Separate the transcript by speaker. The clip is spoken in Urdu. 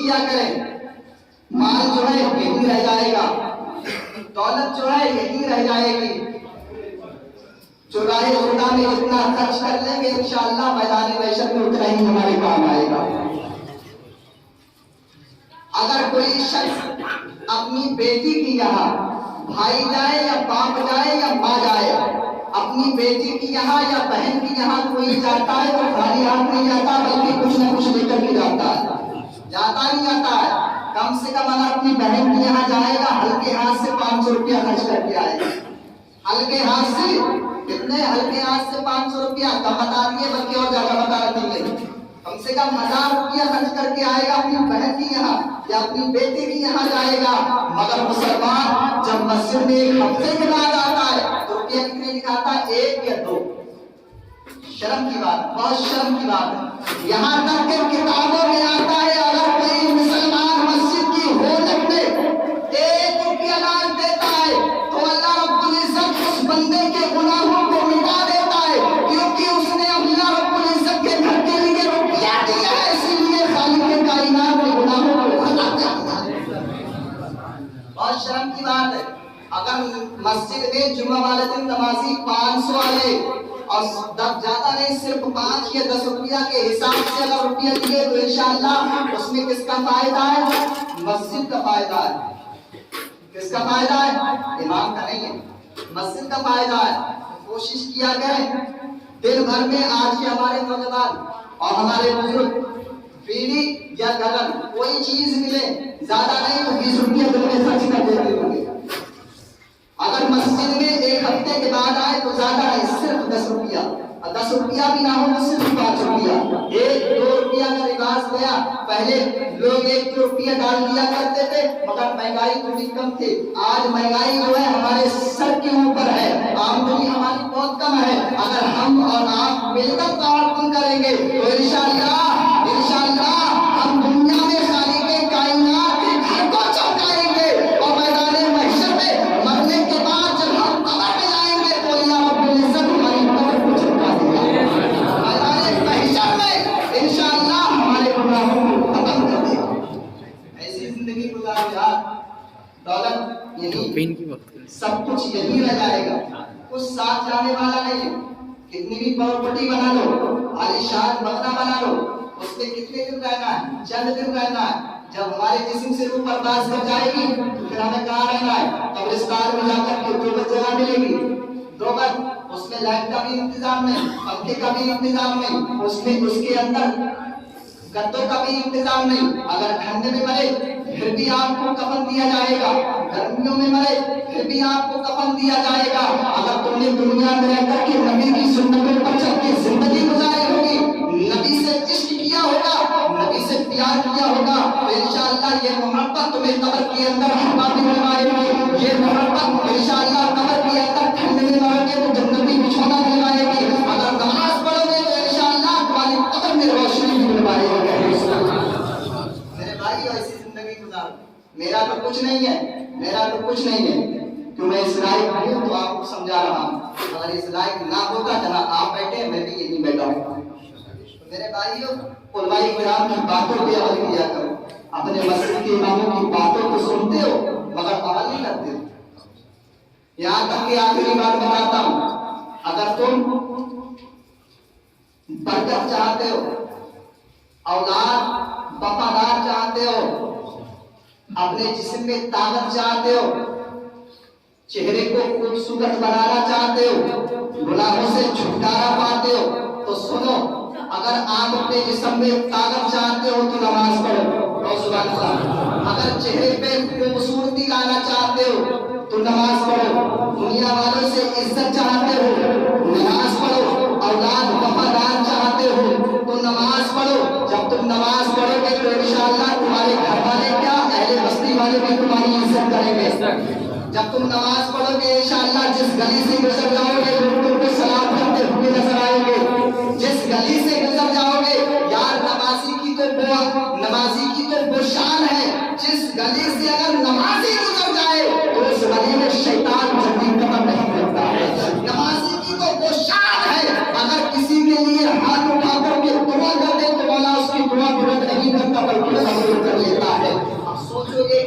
Speaker 1: کیا کریں، مال جو ہے یہی رہ جائے گا، دولت جو ہے یہی رہ جائے گی، جو راہ خدا میں اتنا خرچ کر لیں گے انشاءاللہ میدان محشر میں اتنا ہی ہمارے کام آئے گا۔ اگر کوئی شخص اپنی بیٹی کی یہاں، بھائی جائے یا باپ جائے یا ماں جائے، اپنی بیٹی کی یہاں یا بہن کی یہاں کوئی جاتا ہے تو خالی ہاتھ نہیں جاتا بلکہ کچھ نہ کچھ لے کر کے جاتا ہے، جاتا ہی جاتا ہے۔ کم سے کم اگر اپنی بہن کی یہاں جائے گا ہلکے ہاتھ سے 500 روپیہ خرچ کر کے آئے گا، ہلکے ہاتھ سے، کتنے ہلکے ہاتھ سے 500 روپیہ، کم بتا دیے بلکہ اور زیادہ بتا رہی ہے، کم سے کم 1000 روپیہ خرچ کر کے آئے گا اپنی بہن کی یہاں یا اپنی بیٹی کی یہاں جائے گا۔ مگر مسلمان جب مسجد میں ایک ہفتے کے بعد آتا ہے تو روپیہ کتنے نکالتا ہے؟ 1 یا 2۔ شرم کی بات، بہت شرم کی بات ہے۔ یہاں تک کہ کتابوں میں آتا ہے اگر کوئی مسلمان مسجد کی ہولت میں 1 روپیہ ڈال دیتا ہے تو اللہ رب العزت اس بندے کے گناہوں کو مٹا دیتا ہے، کیونکہ اس نے اللہ رب العزت کے گھر کے لیے روپیہ دیا ہے، اسی لیے خالق کائنات کے گناہوں کو کھلا دیتا ہے۔ بہت شرم کی بات ہے۔ اگر مسجد میں جمعہ والے دن نمازی 500 آئے اور زیادہ نہیں صرف 5 یا 10 روپیہ کے حساب سے اگر روپیہ دیے تو انشاءاللہ اس میں کس کا فائدہ ہے؟ مسجد کا فائدہ ہے۔ کس کا فائدہ ہے؟ امام کا نہیں ہے، مسجد کا فائدہ ہے۔ کوشش کیا کریں دن بھر میں، آج کے ہمارے نوجوان اور ہمارے بزرگ بیڑی یا گلن کوئی چیز ملے زیادہ نہیں تو 20 روپیہ دن میں خرچ کر دیتے ہوں گے۔ اگر مسجد میں ایک ہفتے کے بعد آئے تو زیادہ نہیں، صرف 10 روپیہ، 10 روپیہ بھی نہ ہو تو صرف 5 روپیہ، 1-2 روپیہ کا رواج گیا۔ پہلے لوگ 1-2 روپیہ ڈال دیا کرتے تھے مگر مہنگائی تھوڑی کم تھی، آج مہنگائی جو ہے ہمارے سر کے اوپر ہے، آمدنی ہماری بہت کم ہے۔ اگر ہم اور آپ مل کر تعاون کریں گے تو انشاءاللہ ہم دنیا میں خالق کائنات کے گھر کو چمکائیں گے، اور میدان محشر میں مرنے کے بعد جب ہم قبر میں جائیں گے تو اللہ رب العزت ہماری قبر کو چمکا دے گا، میدان محشر میں انشاءاللہ ہمارے گناہوں کو ختم کر دے گا۔ ایسی زندگی گزارو یار، دولت یہی، سب کچھ یہی رہ جائے گا، کچھ ساتھ جانے والا نہیں ہے۔ کتنی بھی پراپرٹی بنا لو، عالیشان بنگلہ بنا لو، اس میں کتنے دن رہنا ہے؟ چند دن رہنا ہے۔ جب ہمارے جسم سے روح پرواز کر جائے گی تو پھر ہمیں کہاں رہنا ہے؟ قبرستان میں جا کر کے 2 گز جگہ ملے گی، 2 گز، اس میں لائٹ کا بھی انتظام نہیں، پنکھے کا بھی انتظام نہیں، اس کے اندر گدوں کا بھی انتظام نہیں۔ اگر ٹھنڈ میں مرے پھر بھی آپ کو کفن دیا جائے گا، گرمیوں میں مرے پھر بھی آپ کو کفن دیا جائے گا۔ اگر تم نے دنیا میں رہ کر کے نبی کی سنتوں پر چل کے زندگی گزاری ہوگی، نبی سے عشق کیا ہوگا، نبی سے پیار کیا ہوگا تو انشاءاللہ یہ محبت تمہیں قبر کے اندر ہوا بھی دلوائے گی، یہ محبت انشاءاللہ قبر کے اندر ٹھنڈ میں مرو گے تو جنتی بچھونا دلوائے گی، اگر نماز پڑھو گے تو انشاءاللہ تمہاری قبر میں روشنی بھی دلوائے گی۔ میرے بھائی ایسی زندگی گزارو۔ میرا تو کچھ نہیں ہے، کہ میں اس لائق ہوں تو آپ کو سمجھا رہا ہوں، اگر اس لائق نہ ہوتا جہاں آپ بیٹھے میں بھی یہیں بیٹھا ہوں۔ میرے بھائیوں، علماء کرام کی باتوں پہ عمل کیا کرو، اپنے مسجد کے اماموں کی باتوں کو سنتے ہو مگر عمل نہیں کرتے ہو۔ یہاں تک کہ آخری بات بتاتا ہوں، اگر تم برکت چاہتے ہو، اولاد وفادار چاہتے ہو، اپنے جسم میں طاقت چاہتے ہو، چہرے کو خوبصورت بنانا چاہتے ہو، گناہوں سے چھٹکارا پاتے ہو تو سنو، اگر آپ اپنے جسم میں طاقت چاہتے ہو تو نماز پڑھو، سبحان اللہ۔ اگر چہرے پہ خوبصورتی لانا چاہتے ہو تو نماز پڑھو، دنیا والوں سے عزت چاہتے ہو نماز پڑھو، اولاد وفادار چاہتے ہو تو نماز پڑھو۔ جب تم نماز پڑھو گے تو انشاءاللہ تمہارے گھر والے کیا، اہل بستی والے بھی تمہاری عزت کریں گے۔ جب تم نماز پڑھو گے انشاءاللہ جس گلی سے گزر جاؤ گے لوگ تم کو سلام کرتے ہوئے نظر آئیں گے، جس گلی سے گزر جاؤ گے یار نمازی کی تو وہ شان ہے، جس گلی سے اگر نمازی گزر جائے تو اس گلی میں شیطان جلدی قدم نہیں کرتا ہے۔ نمازی کی تو وہ شان ہے، اگر کسی کے لیے ہاتھ اٹھا کر کے دعا کر دے تو مولا اس کی دعا پورا نہیں کرتا بلکہ قبول کر لیتا